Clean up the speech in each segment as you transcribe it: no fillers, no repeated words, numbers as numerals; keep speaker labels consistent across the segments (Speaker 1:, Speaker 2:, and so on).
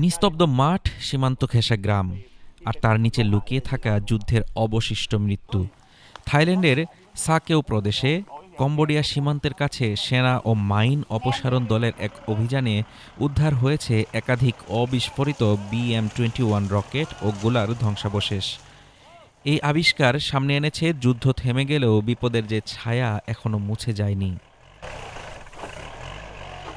Speaker 1: নিস্তব্ধ মাঠ, সীমান্ত ঘেঁষা গ্রাম, আর তার নিচে লুকিয়ে থাকা যুদ্ধের অবশিষ্ট মৃত্যু। থাইল্যান্ডের সাকেউ প্রদেশে কম্বোডিয়া সীমান্তের কাছে সেনা ও মাইন অপসারণ দলের এক অভিযানে উদ্ধার হয়েছে একাধিক অবিস্ফোরিত BM-21 রকেট ও গোলার ধ্বংসাবশেষ। এই আবিষ্কার সামনে এনেছে যুদ্ধ থেমে গেলেও বিপদের যে ছায়া এখনো মুছে যায়নি।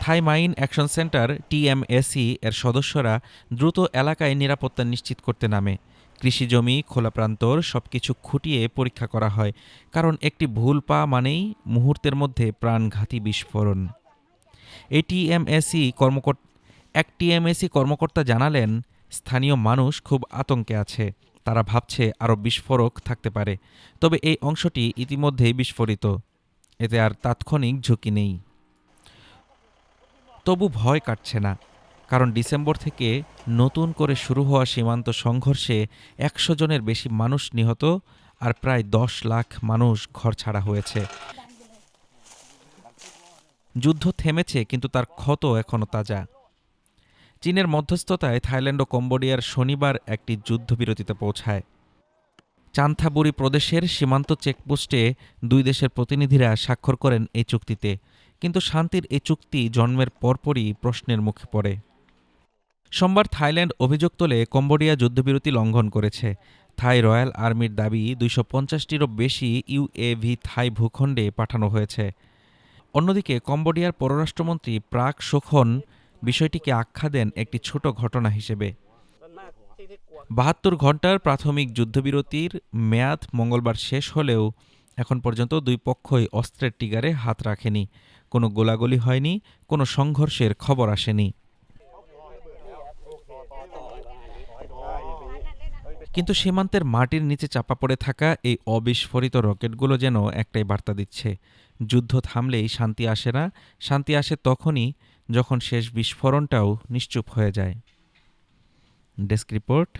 Speaker 1: থাই মাইন অ্যাকশন সেন্টার TMAC এর সদস্যরা দ্রুত এলাকায় নিরাপত্তা নিশ্চিত করতে নামে। কৃষিজমি, খোলা প্রান্তর সবকিছু খুঁটিয়ে পরীক্ষা করা হয়, কারণ একটি ভুল পা মানেই মুহূর্তের মধ্যে প্রাণঘাতী বিস্ফোরণ। এই TMAC কর্মকর্তা জানালেন, স্থানীয় মানুষ খুব আতঙ্কে আছে। তারা ভাবছে আরও বিস্ফোরক থাকতে পারে, তবে এই অংশটি ইতিমধ্যেই বিস্ফোরিত, এতে আর তাৎক্ষণিক ঝুঁকি নেই। তবু ভয় কাটছে না, কারণ ডিসেম্বর থেকে নতুন করে শুরু হওয়া সীমান্ত সংঘর্ষে ১০০ জনের বেশি মানুষ নিহত আর প্রায় ১০ লাখ মানুষ ঘরছাড়া হয়েছে। যুদ্ধ থেমেছে, কিন্তু তার ক্ষত এখনও তাজা। চীনের মধ্যস্থতায় থাইল্যান্ড ও কম্বোডিয়ার শনিবার একটি যুদ্ধবিরতিতে পৌঁছায়। চান্থাবুরি প্রদেশের সীমান্ত চেকপোস্টে দুই দেশের প্রতিনিধিরা স্বাক্ষর করেন এই চুক্তিতে, কিন্তু শান্তির এই চুক্তি জন্মের পরপরই প্রশ্নের মুখে পড়ে। সোমবার থাইল্যান্ড অভিযোগ তোলে কম্বোডিয়া যুদ্ধবিরতি লঙ্ঘন করেছে। থাই রয়্যাল আর্মির দাবি ২৫০টিরও বেশি UAV থাই ভূখণ্ডে পাঠানো হয়েছে। অন্যদিকে কম্বোডিয়ার পররাষ্ট্রমন্ত্রী প্রাক সোখন বিষয়টিকে আখ্যা দেন একটি ছোট ঘটনা হিসেবে। ৭২ ঘণ্টার প্রাথমিক যুদ্ধবিরতির মেয়াদ মঙ্গলবার শেষ হলেও এখন পর্যন্ত দুই পক্ষই অস্ত্রের টিগারে হাত রাখেনি। কোনো গোলাগুলি হয়নি, কোনো সংঘর্ষের খবর আসেনি। কিন্তু সীমান্তের মাটির নিচে চাপা পড়ে থাকা এই অবিস্ফোরিত রকেটগুলো যেন একটাই বার্তা দিচ্ছে, যুদ্ধ থামলেই শান্তি আসে না। শান্তি আসে তখনই যখন শেষ বিস্ফোরণটাও নিশ্চুপ হয়ে যায়। Desk report,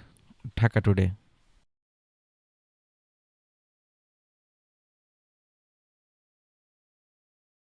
Speaker 1: Dhaka today.